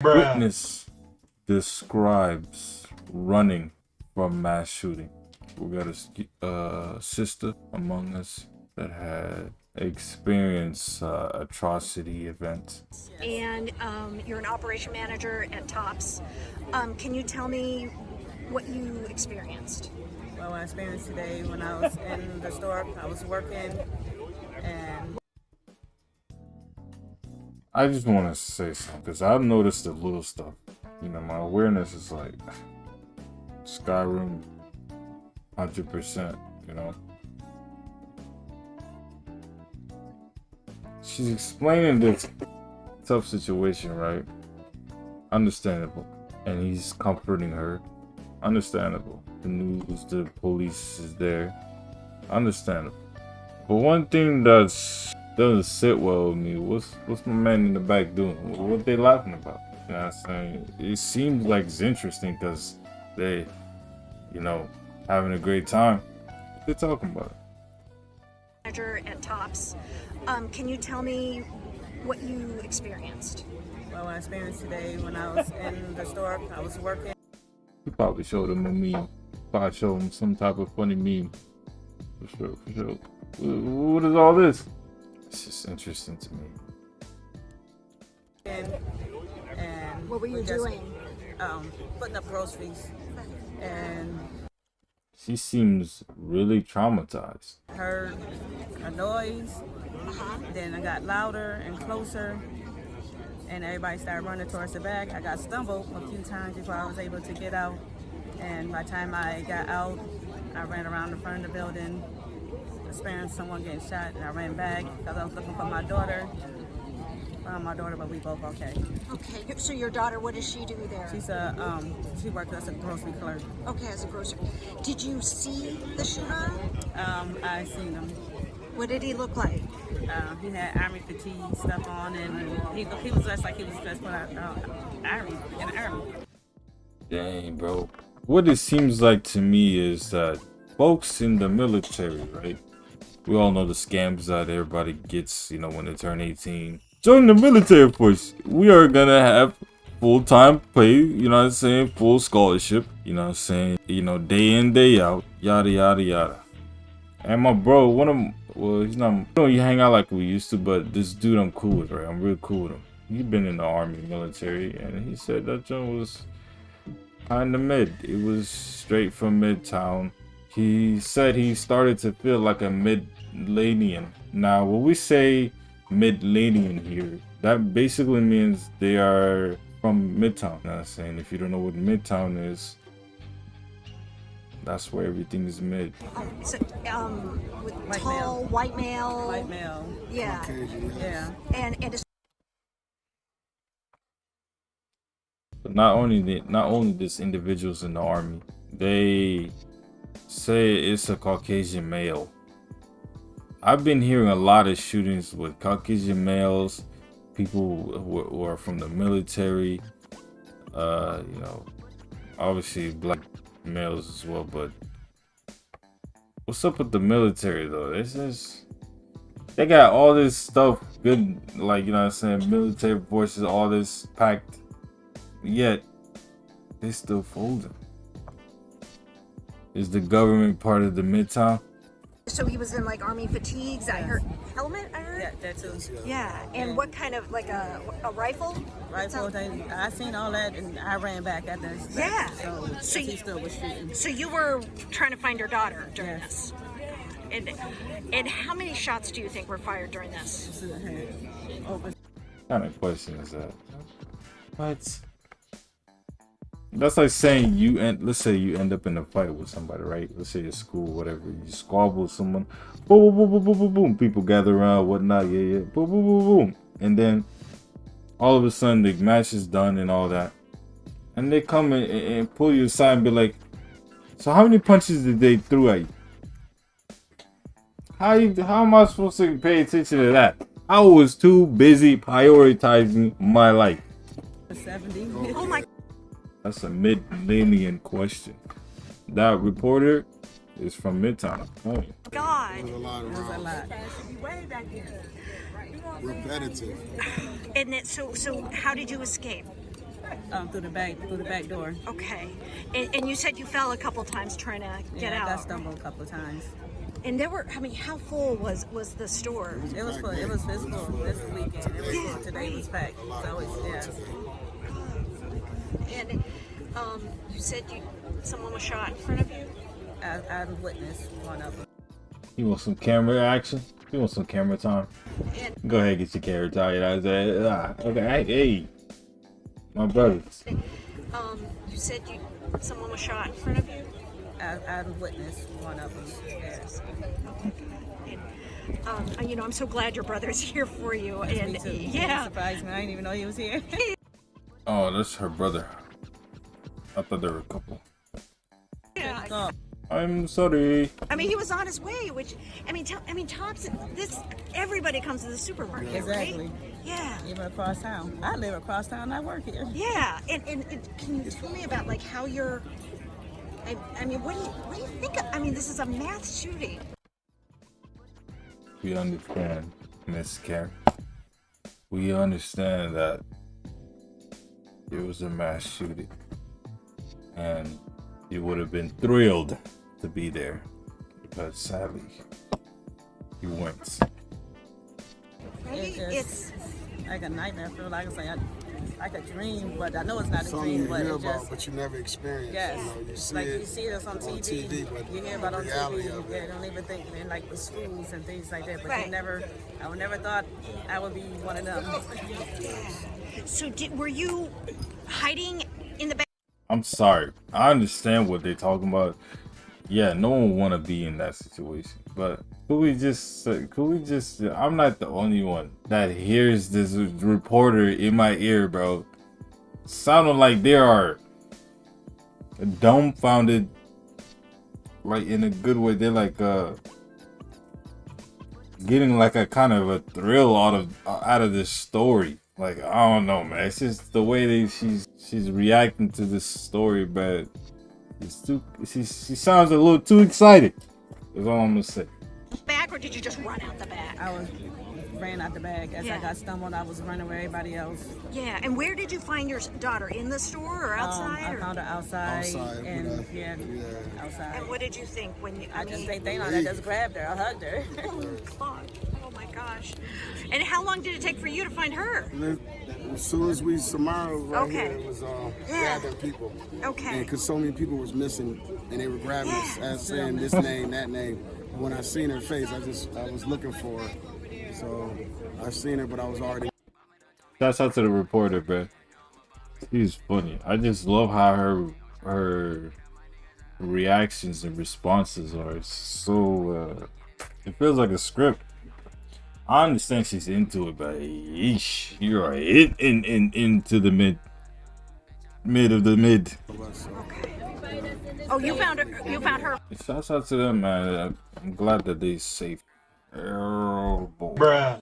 Witness describes running from mass shooting. We got a sister among us that had experienced atrocity events. And you're an operation manager at Tops. Can you tell me what you experienced? Well, I experienced today when I was in the store, I was working, and I just want to say something because I've noticed the little stuff. You know, my awareness is like Skyrim 100%, you know. She's explaining this tough situation, right? Understandable. And he's comforting her. Understandable. The news, the police is there. Understandable. But one thing that's doesn't sit well with me, what's my man in the back doing? What they laughing about? You know what I'm saying? It seems like it's interesting because they, you know, having a great time. What they talking about? Manager at Tops. Can you tell me what you experienced? well, I experienced today when I was in the store, I was working. You probably showed him a meme. Probably showed him some type of funny meme. For sure, for sure. What is all this? It's just interesting to me. And What were you we just, doing? Putting up groceries, and She seems really traumatized. heard a noise. Then it got louder and closer, and everybody started running towards the back. I got stumbled a few times before I was able to get out, and by the time I got out, I ran around the front of the building, experienced someone getting shot, and I ran back because I was looking for my daughter. Found my daughter, but we both okay. Okay, so your daughter, what does she do there? She worked as a grocery clerk. Okay, as a grocer. Did you see the shooter? I seen him. What did he look like? He had army fatigue stuff on, and he was dressed like he was dressed for army in the army. Dang, bro. What it seems like to me is that folks in the military, right? We all know the scams that everybody gets, you know, when they turn 18. Join the military force. We are gonna have full-time pay, you know what I'm saying? Full scholarship, you know what I'm saying? You know, day in, day out, yada, yada, yada. And my bro, well, he's not, you hang out like we used to, but this dude I'm cool with, right? I'm real cool with him. He's been in the army, military, and he said that joint was kind of mid. It was straight from Midtown. He said he started to feel like a mid-lanian. Now, when we say mid-lanian here, that basically means they are from Midtown. You know what I'm saying? If you don't know what Midtown is, that's where everything is mid. So, with White tall, male. white male. White male. Yeah. Yeah. And it's But not only this individuals in the army, they say it's a Caucasian male. I've been hearing a lot of shootings with Caucasian males, people who are from the military, you know, obviously black males as well. But what's up with the military though? They got all this stuff good, like, you know what I'm saying, military forces, all this packed, yet they still folding. Is the government part of the Midtown? so he was in like army fatigues. I heard helmet. I heard. Yeah, that too. Yeah. And what kind of like a rifle? Rifle thing. I seen all that, and I ran back at this. Yeah. So, So he you- still was shooting. So you were trying to find your daughter during Yes. this. And how many shots do you think were fired during this? Over. What kind of question is that? What? That's like saying let's say you end up in a fight with somebody, right? Let's say at school, whatever. You squabble with someone, boom, boom, boom, boom, boom, boom. People gather around, whatnot, yeah, boom, boom, boom, boom. And then all of a sudden the match is done and all that. And they come and pull you aside and be like, so how many punches did they throw at you? How am I supposed to pay attention to that? I was too busy prioritizing my life. 70. Oh my That's a mid-millennium question. That reporter is from Midtown. Oh. God. There's a lot It was a around. lot. Repetitive. And so how did you escape? through the back door. Okay. And you said you fell a couple times trying to get I out. got stumbled a couple of times. And there were, I mean, how full was the store? It was full. It was full this weekend. It was full. Today was packed. So it's And you said someone was shot in front of you? I witnessed one of them. You want some camera action? You want some camera time? And Go ahead, get your camera time. You know what I'm saying? Okay, hey, my brothers. you said someone was shot in front of you? I witnessed one of them. Yes. And, I'm so glad your brother's here for you. And Me too. yeah. It surprised me. I didn't even know he was here. Oh, that's her brother. I thought they were a couple. Yeah. Oh, I'm sorry. I mean, he was on his way, which Thompson. Everybody comes to the supermarket, exactly. right? Yeah. Even across town. I live across town. I work here. Yeah. And can you tell me about like how you're? I mean, what do you think? I mean, this is a mass shooting. We understand, Miss Karen. We understand that it was a mass shooting, and you would have been thrilled to be there, but sadly, you weren't. Right? It's like a nightmare. I feel like like a dream, but I know it's not a Something dream. you But hear it about, just but you never experience. yes, You know, you see like it you see it on TV. but You hear about it on the reality TV. of Yeah, it. don't even think in like the schools and things like that. But Right. I would never thought I would be one of them. So were you hiding in the back? I'm sorry. I understand what they're talking about. Yeah, no one want to be in that situation. But could we just, I'm not the only one that hears this reporter in my ear, bro. Sounding like they are dumbfounded, like in a good way. They're like, getting like a kind of a thrill out of this story. Like, I don't know, man. It's just the way she's reacting to this story, but she sounds a little too excited. That's all I'm gonna say. Back, or did you just run out the back? I ran out the bag as Yeah. I got stumbled. I was running where everybody else. Yeah. And where did you find your daughter? In the store or outside? I or? found her outside, Outside, and yeah. outside. And what did you think when you? I just think they know. I just grabbed her. I hugged her. Oh my gosh! And how long did it take for you to find her? As soon as Samara was right Okay. here, it was grabbing people. Okay. And because so many people was missing, and they were grabbing us, as saying this name, that name. When I seen her face, I was looking for her. So I seen her, but I was already. Shouts out to the reporter, bro. She's funny. I just love how her reactions and responses are so. It feels like a script. I understand she's into it, but yeesh, you are into the mid of the mid. Oh, you found her. You found her. Shouts out to them, man. I'm glad that they safe. Oh boy. Bruh.